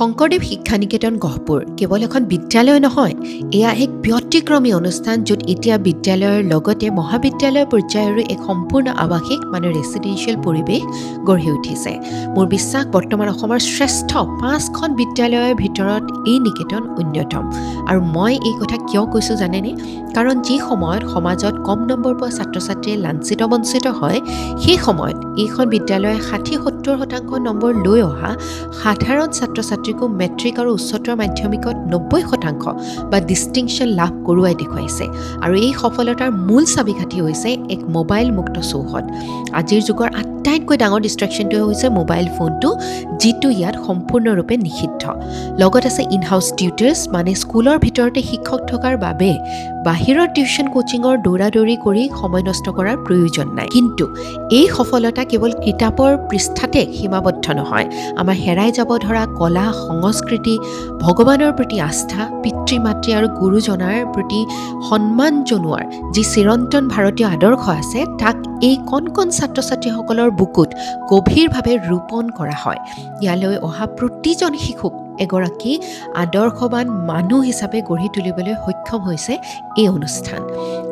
শংকৰদেৱ শিক্ষা নিকেতন গহপুৰ কেৱল এখন বিদ্যালয় নহয়, এয়া এক ব্যতিক্ৰমী অনুষ্ঠান য'ত এতিয়া বিদ্যালয়ৰ লগতে মহাবিদ্যালয় পৰ্যায়ৰো এক সম্পূৰ্ণ আৱাসিক ৰেচিডেন্সিয়েল পৰিৱেশ গঢ়ি উঠিছে। মোৰ বিশ্বাস বৰ্তমান অসমৰ শ্ৰেষ্ঠ 5খন বিদ্যালয়ৰ ভিতৰত এই নিকেতন অন্যতম। আৰু মই এই কথা কিয় কৈছোঁ জানেনে? কাৰণ যি সময়ত সমাজত কম নম্বৰ পোৱা ছাত্ৰ ছাত্ৰীয়ে লাঞ্ছিত বঞ্চিত হয়, সেই সময়ত এইখন বিদ্যালয়ে 60-70% নম্বৰ লৈ অহা সাধাৰণ ছাত্ৰ ছাত্ৰীকো মেট্ৰিক আৰু উচ্চতৰ মাধ্যমিকত 90% বা ডিষ্টিংশ্যন লাভ কৰোৱাই দেখুৱাইছে। আৰু এই সফলতাৰ মূল চাবিকাঠি হৈছে এক মোবাইল মুক্ত চৌহদ। আজিৰ যুগৰ আটাইতকৈ ডাঙৰ ডিষ্ট্ৰেকশ্যনটোৱে হৈছে মোবাইল ফোনটো, যিটো ইয়াত সম্পূৰ্ণৰূপে নিষিদ্ধ। লগত আছে ইন হাউচ টিউটাৰ্ছ, মানে স্কুলৰ ভিতৰতে শিক্ষক থকাৰ বাবে বাহিৰৰ টিউশ্যন কোচিঙৰ দৌৰা-দৌৰি কৰি সময় নষ্ট কৰাৰ প্ৰয়োজন নাই। কিন্তু এই সফলতা কেৱল কিতাপৰ পৃষ্ঠাতে সীমাবদ্ধ নহয়। আমাৰ হেৰাই যাব ধৰা কলা, সংস্কৃতি, ভগৱানৰ প্ৰতি আস্থা, পিতৃ মাতৃ আৰু গুৰুজনাৰ প্ৰতি সন্মান জনোৱাৰ যি চিৰন্তন ভাৰতীয় আদৰ্শ আছে, তাক এই কণ কণ ছাত্ৰ ছাত্ৰীসকলৰ বুকুত গভীৰভাৱে ৰোপণ কৰা হয়। ইয়ালৈ অহা প্ৰতিজন শিশুক এগৰাকী আদৰ্শৱান মানুহ হিচাপে গঢ়ি তুলিবলৈ সক্ষম হৈছে এই অনুষ্ঠান।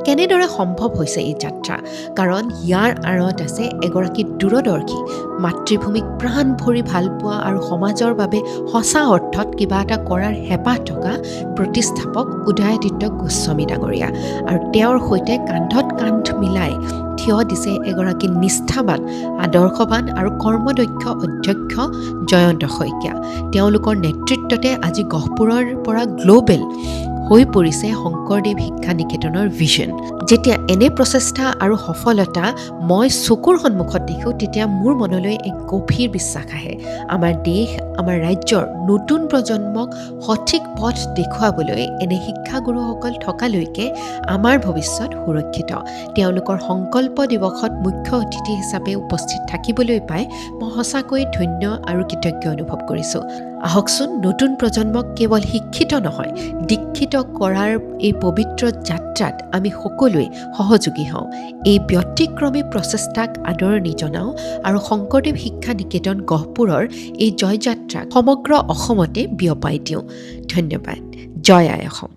কেনেদৰে সম্ভৱ হৈছে এই যাত্ৰা? কাৰণ ইয়াৰ আঁৰত আছে এগৰাকী দূৰদৰ্শী, মাতৃভূমিক প্ৰাণ ভৰি ভাল পোৱা আৰু সমাজৰ বাবে সঁচা অৰ্থত কিবা এটা কৰাৰ হেঁপাহ থকা প্ৰতিষ্ঠাপক উদয়াদিত্য গোস্বামী ডাঙৰীয়া। আৰু তেওঁৰ সৈতে কান্ধত কান্ধ মিলাই থিয় দিছে এগৰাকী নিষ্ঠাবান, আদৰ্শৱান আৰু কৰ্মদক্ষ অধ্যক্ষ জয়ন্ত শইকীয়া। তেওঁলোকৰ নেতৃত্বতে আজি গহপুৰৰ পৰা গ্ল'বেল হৈ পৰিছে শংকৰদেৱ শিক্ষা নিকেতনৰ ভিজন। যেতিয়া এনে প্ৰচেষ্টা আৰু সফলতা মই চকুৰ সন্মুখত দেখোঁ, তেতিয়া মোৰ মনলৈ এক গভীৰ বিশ্বাস আহে। আমাৰ দেশ, আমাৰ ৰাজ্যৰ নতুন প্ৰজন্মক সঠিক পথ দেখুৱাবলৈ এনে শিক্ষাগুৰুসকল থকালৈকে আমাৰ ভৱিষ্যত সুৰক্ষিত। তেওঁলোকৰ সংকল্প দিৱসত মুখ্য অতিথি হিচাপে উপস্থিত থাকিবলৈ পাই মই সঁচাকৈ ধন্য আৰু কৃতজ্ঞ অনুভৱ কৰিছোঁ। আহকচোন নতুন প্ৰজন্মক কেৱল শিক্ষিত নহয়, দীক্ষিত কৰাৰ এই পবিত্ৰ যাত্ৰাত আমি সকলোৱে সহযোগী হওঁ। এই ব্যতিক্ৰমী প্ৰচেষ্টাক আদৰণি জনাওঁ আৰু শংকৰদেৱ শিক্ষা নিকেতন গহপুৰৰ এই জয়যাত্ৰাক সমগ্ৰ অসমতে বিয়পাই দিওঁ। ধন্যবাদ। জয় আই অসম।